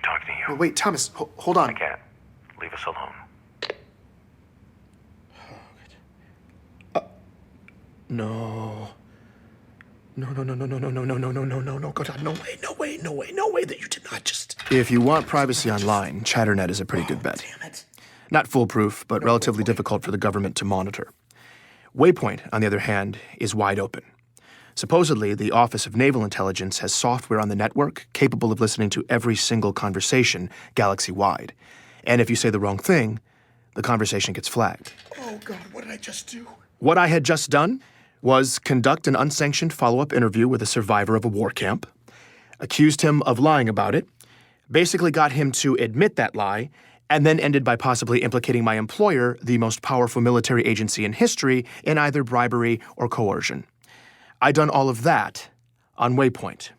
be talking to you. Well, wait, Thomas, hold on. I can't. Leave us alone. No. No, God, no way that you did not just... If you want privacy online, ChatterNet is a pretty good bet. Damn it. Not foolproof, but relatively difficult for the government to monitor. Waypoint, on the other hand, is wide open. Supposedly, the Office of Naval Intelligence has software on the network capable of listening to every single conversation galaxy-wide. And if you say the wrong thing, the conversation gets flagged. Oh, God, what did I just do? What I had just done was conduct an unsanctioned follow-up interview with a survivor of a war camp, accused him of lying about it, basically got him to admit that lie, and then ended by possibly implicating my employer, the most powerful military agency in history, in either bribery or coercion. I'd done all of that on Waypoint.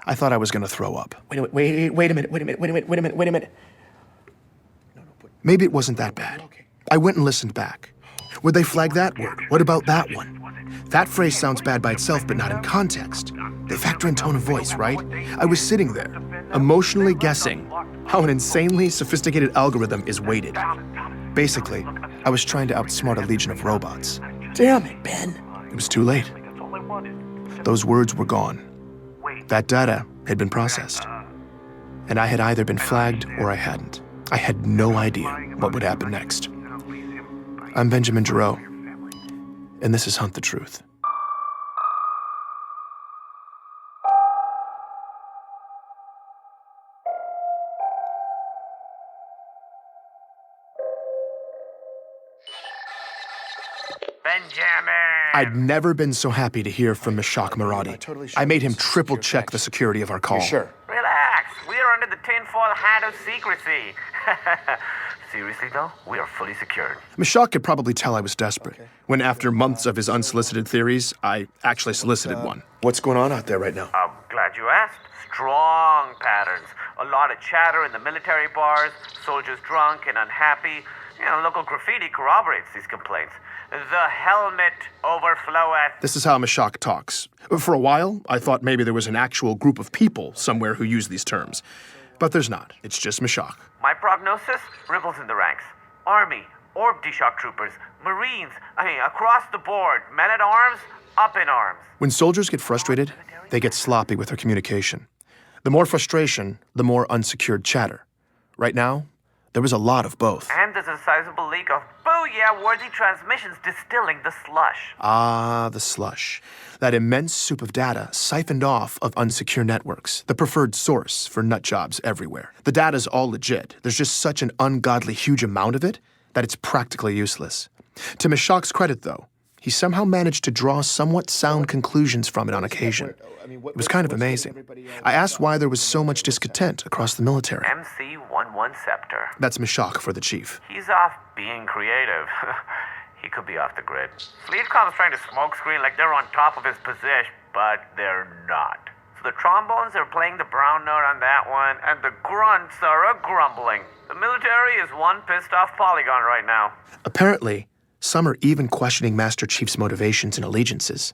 I thought I was going to throw up. Wait a minute. Maybe it wasn't that bad. I went and listened back. Would they flag that word? What about that one? That phrase sounds bad by itself, but not in context. They factor in tone of voice, right? I was sitting there, emotionally guessing how an insanely sophisticated algorithm is weighted. Basically, I was trying to outsmart a legion of robots. Damn it, Ben. It was too late. Those words were gone. That data had been processed. And I had either been flagged or I hadn't. I had no idea what would happen next. I'm Benjamin Giraud, and this is Hunt the Truth. Benjamin! I'd never been so happy to hear from Mishak Maradi. I made him triple-check the security of our call. Sure. Relax. We are under the tinfoil hat of secrecy. Seriously, though, we are fully secured. Mishak could probably tell I was desperate, when after months of his unsolicited theories, I actually solicited one. What's going on out there right now? I'm glad you asked. Strong patterns. A lot of chatter in the military bars, soldiers drunk and unhappy. Local graffiti corroborates these complaints. The helmet overfloweth. This is how Mishak talks. For a while, I thought maybe there was an actual group of people somewhere who use these terms. But there's not. It's just Mishak. My prognosis? Ripples in the ranks. Army, orb shock troopers, Marines, across the board. Men at arms, up in arms. When soldiers get frustrated, they get sloppy with their communication. The more frustration, the more unsecured chatter. Right now, there was a lot of both. And there's a sizable leak of booyah-worthy transmissions distilling the slush. Ah, the slush. That immense soup of data siphoned off of unsecure networks, the preferred source for nut jobs everywhere. The data's all legit. There's just such an ungodly huge amount of it that it's practically useless. To Mishak's credit, though, he somehow managed to draw somewhat sound conclusions from it on occasion. It was kind of amazing. I asked why there was so much discontent across the military. MC-11 Scepter. That's Mishak for the chief. He's off being creative. He could be off the grid. Fleetcom's trying to smokescreen like they're on top of his position, but they're not. So the trombones are playing the brown note on that one, and the grunts are a-grumbling. The military is one pissed-off polygon right now. Apparently, some are even questioning Master Chief's motivations and allegiances.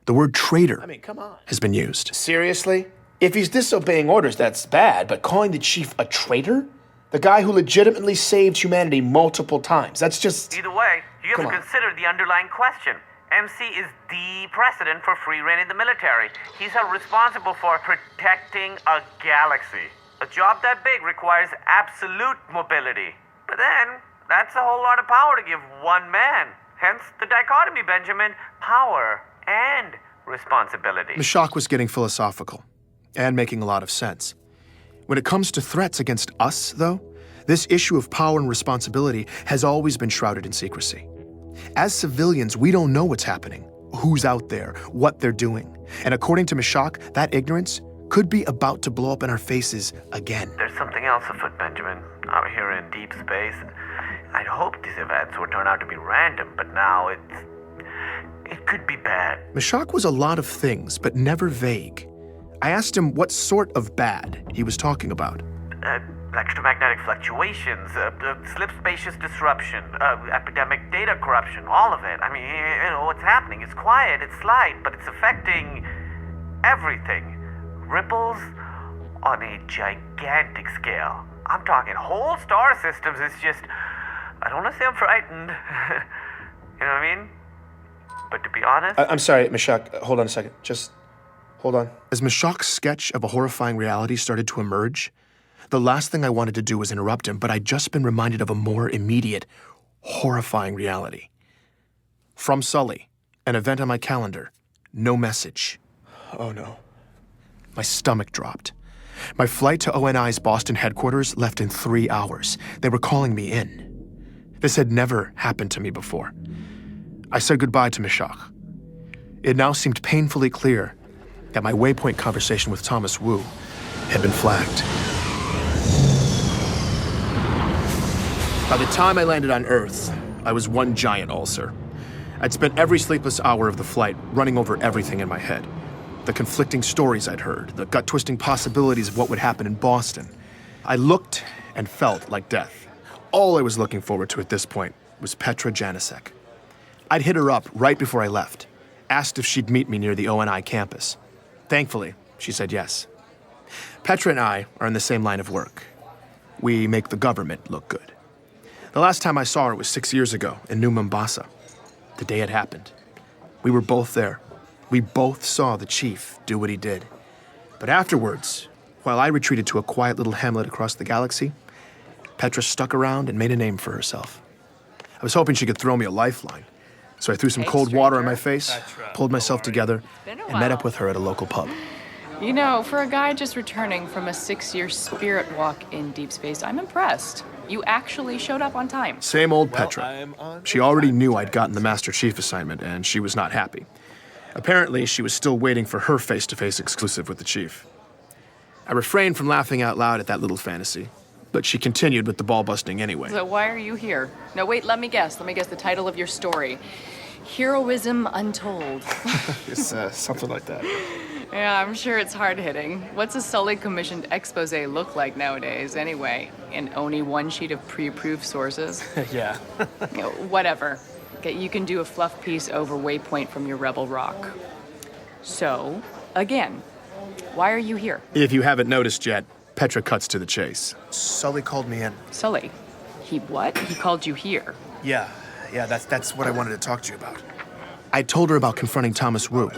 The word traitor Come on. has been used. Seriously? If he's disobeying orders, that's bad, but calling the chief a traitor? The guy who legitimately saved humanity multiple times. That's just... Either way, you have Come to on. consider the underlying question. MC is the precedent for free reign in the military. He's held responsible for protecting a galaxy. A job that big requires absolute mobility. But then, that's a whole lot of power to give one man. Hence the dichotomy, Benjamin. Power and responsibility. Mishak was getting philosophical and making a lot of sense. When it comes to threats against us, though, this issue of power and responsibility has always been shrouded in secrecy. As civilians, we don't know what's happening, who's out there, what they're doing. And according to Mishak, that ignorance could be about to blow up in our faces again. There's something else afoot, Benjamin. Out here in deep space. I'd hoped these events would turn out to be random, but now it could be bad. Mishak was a lot of things, but never vague. I asked him what sort of bad he was talking about. Electromagnetic fluctuations, slip spacious disruption, epidemic data corruption, all of it. What's happening? It's quiet, it's slight, but it's affecting everything. Ripples on a gigantic scale. I'm talking whole star systems. It's just, I don't want to say I'm frightened. You know what I mean? But to be honest... I'm sorry, Mashak. Hold on a second. Just hold on. As Mashak's sketch of a horrifying reality started to emerge, the last thing I wanted to do was interrupt him, but I'd just been reminded of a more immediate, horrifying reality. From Sully, an event on my calendar, no message. Oh, no. My stomach dropped. My flight to ONI's Boston headquarters left in 3 hours. They were calling me in. This had never happened to me before. I said goodbye to Mishak. It now seemed painfully clear that my waypoint conversation with Thomas Wu had been flagged. By the time I landed on Earth, I was one giant ulcer. I'd spent every sleepless hour of the flight running over everything in my head. The conflicting stories I'd heard, the gut-twisting possibilities of what would happen in Boston. I looked and felt like death. All I was looking forward to at this point was Petra Janicek. I'd hit her up right before I left, asked if she'd meet me near the ONI campus. Thankfully, she said yes. Petra and I are in the same line of work. We make the government look good. The last time I saw her was 6 years ago in New Mombasa, the day it happened. We were both there. We both saw the chief do what he did. But afterwards, while I retreated to a quiet little hamlet across the galaxy, Petra stuck around and made a name for herself. I was hoping she could throw me a lifeline. So I threw some cold water on my face, pulled myself together, and met up with her at a local pub. You know, for a guy just returning from a 6-year spirit walk in deep space, I'm impressed. You actually showed up on time. Same old Petra. She already knew I'd gotten the Master Chief assignment, and she was not happy. Apparently, she was still waiting for her face-to-face exclusive with the Chief. I refrained from laughing out loud at that little fantasy, but she continued with the ball-busting anyway. So why are you here? No, wait, let me guess. Let me guess the title of your story. Heroism Untold. It's something like that. Yeah, I'm sure it's hard-hitting. What's a Sully-commissioned expose look like nowadays, anyway? And only one sheet of pre-approved sources? Yeah. You know, whatever. Okay, you can do a fluff piece over Waypoint from your Rebel Rock. So, again, why are you here? If you haven't noticed yet, Petra cuts to the chase. Sully called me in. Sully? He what? He called you here. Yeah, that's what I wanted to talk to you about. I told her about confronting Thomas Wu,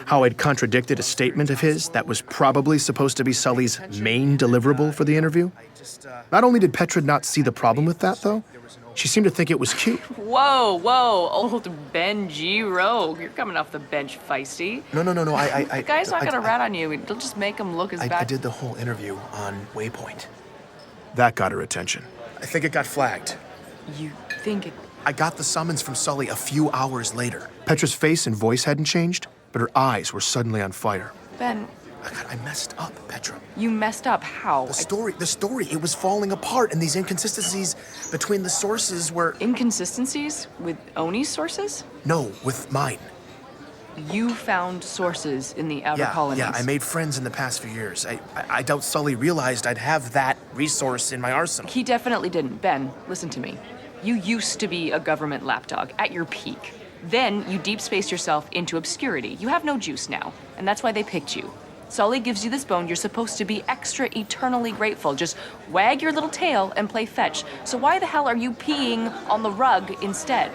how I'd contradicted a statement of his that was probably supposed to be Sully's main deliverable for the interview. Not only did Petra not see the problem with that, though, she seemed to think it was cute. Whoa, old Ben Giraud. You're coming off the bench feisty. No, The guy's not gonna rat on you. It'll just make him look as bad. I did the whole interview on Waypoint. That got her attention. I think it got flagged. You think it... I got the summons from Sully a few hours later. Petra's face and voice hadn't changed, but her eyes were suddenly on fire. Ben, I messed up, Petra. you messed up. How? The story, it was falling apart, and these inconsistencies between the sources were... Inconsistencies with Oni's sources? No, with mine. You found sources in the outer colonies. Yeah, I made friends in the past few years. I doubt Sully realized I'd have that resource in my arsenal. He definitely didn't. Ben, listen to me. You used to be a government lapdog at your peak. Then you deep spaced yourself into obscurity. You have no juice now, and that's why they picked you. Sully gives you this bone, you're supposed to be extra eternally grateful. Just wag your little tail and play fetch. So why the hell are you peeing on the rug instead?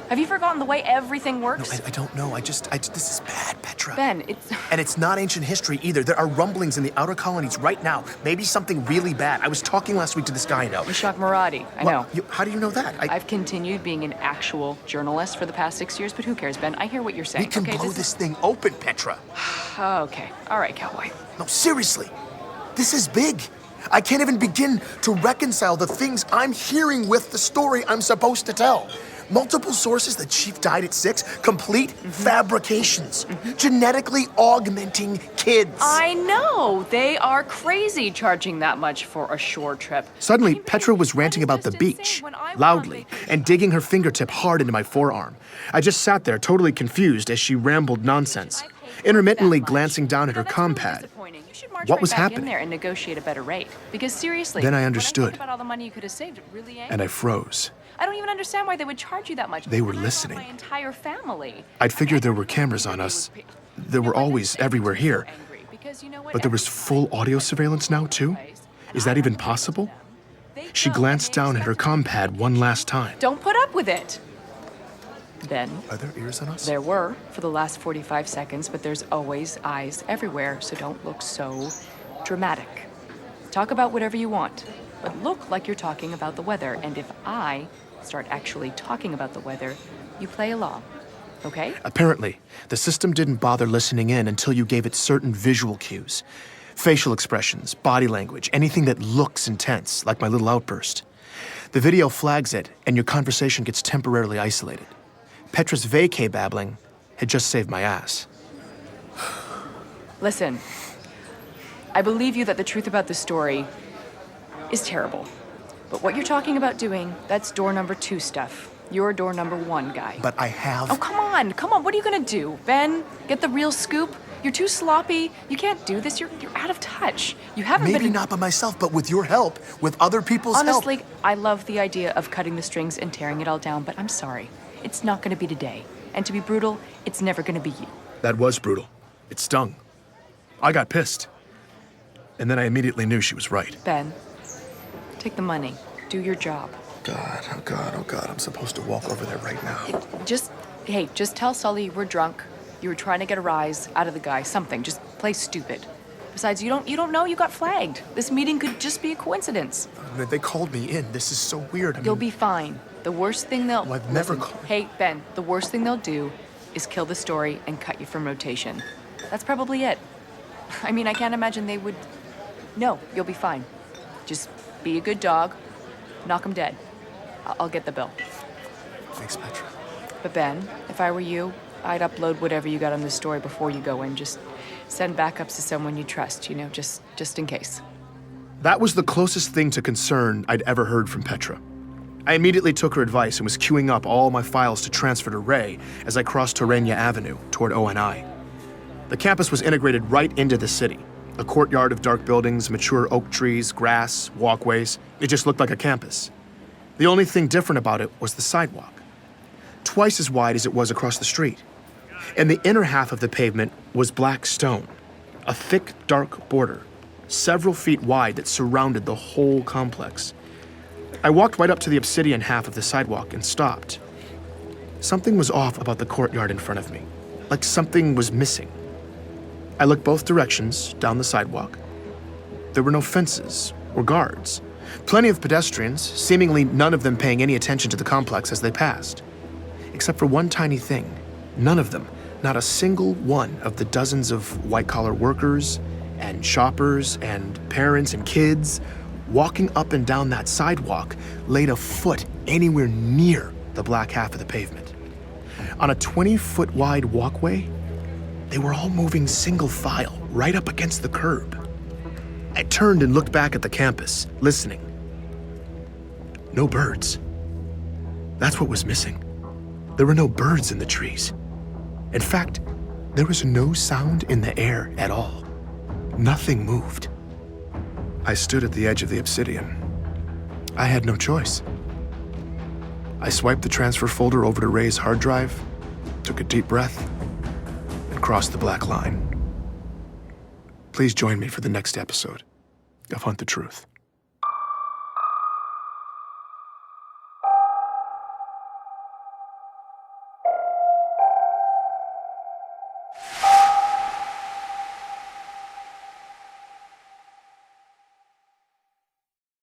Have you forgotten the way everything works? No, I don't know. This is bad, Petra. Ben, it's... And it's not ancient history either. There are rumblings in the outer colonies right now. Maybe something really bad. I was talking last week to this guy I know. Ishak Maradi, I know. How do you know that? I've continued being an actual journalist for the past 6 years, but who cares, Ben? I hear what you're saying. We can blow this thing open, Petra. Okay. All right, cowboy. No, seriously. This is big. I can't even begin to reconcile the things I'm hearing with the story I'm supposed to tell. Multiple sources, the chief died at 6, complete fabrications, genetically augmenting kids. I know. They are crazy charging that much for a shore trip. Suddenly, Petra was ranting about the beach, loudly, and digging her fingertip hard into my forearm. I just sat there, totally confused as she rambled nonsense, intermittently glancing down at her compad. What was happening? In there and negotiate a better rate. Because seriously, then I understood, about all the money you could have saved, it really and I froze. I don't even understand why they would charge you that much. They were listening. My entire family. I'd figured there were cameras on us. There were always everywhere here. Because you know what? But there was full audio surveillance now, too? Is that even possible? She glanced down at her comm pad one last time. Don't put up with it. Ben, Are there ears on us? there were for the last 45 seconds, but there's always eyes everywhere, so don't look so dramatic. Talk about whatever you want, but look like you're talking about the weather. And if I start actually talking about the weather, you play along, okay? Apparently, the system didn't bother listening in until you gave it certain visual cues. Facial expressions, body language, anything that looks intense, like my little outburst. The video flags it, and your conversation gets temporarily isolated. Petra's vacay babbling had just saved my ass. Listen, I believe you that the truth about the story is terrible. But what you're talking about doing, that's door number 2 stuff. You're door number 1 guy. But I have... Oh, come on. What are you gonna do? Ben, get the real scoop? You're too sloppy. You can't do this. You're out of touch. You haven't been... Maybe not by myself, but with your help, with other people's help. Honestly, I love the idea of cutting the strings and tearing it all down, but I'm sorry. It's not gonna be today. And to be brutal, it's never gonna be you. That was brutal. It stung. I got pissed. And then I immediately knew she was right. Ben, take the money. Do your job. God, oh God, oh God, I'm supposed to walk over there right now. Just tell Sully you were drunk. You were trying to get a rise out of the guy. Something. Just play stupid. Besides, you don't know you got flagged. This meeting could just be a coincidence. They called me in. This is so weird. You'll be fine. The worst thing they'll... Well, I've never called... Hey, Ben, the worst thing they'll do is kill the story and cut you from rotation. That's probably it. I mean, I can't imagine they would... No, you'll be fine. Just be a good dog. Knock 'em dead. I'll get the bill. Thanks, Petra. But Ben, if I were you, I'd upload whatever you got on the story before you go in. Just send backups to someone you trust, just in case. That was the closest thing to concern I'd ever heard from Petra. I immediately took her advice and was queuing up all my files to transfer to Ray as I crossed Torrenia Avenue toward ONI. The campus was integrated right into the city. A courtyard of dark buildings, mature oak trees, grass, walkways. It just looked like a campus. The only thing different about it was the sidewalk. Twice as wide as it was across the street. And the inner half of the pavement was black stone, a thick, dark border, several feet wide that surrounded the whole complex. I walked right up to the obsidian half of the sidewalk and stopped. Something was off about the courtyard in front of me, like something was missing. I looked both directions down the sidewalk. There were no fences or guards. Plenty of pedestrians, seemingly none of them paying any attention to the complex as they passed. Except for one tiny thing. None of them, not a single one of the dozens of white-collar workers and shoppers and parents and kids walking up and down that sidewalk laid a foot anywhere near the black half of the pavement. On a 20-foot wide walkway, they were all moving single file right up against the curb. I turned and looked back at the campus, listening. No birds. That's what was missing. There were no birds in the trees. In fact, there was no sound in the air at all. Nothing moved. I stood at the edge of the obsidian. I had no choice. I swiped the transfer folder over to Ray's hard drive, took a deep breath, and crossed the black line. Please join me for the next episode of Hunt the Truth.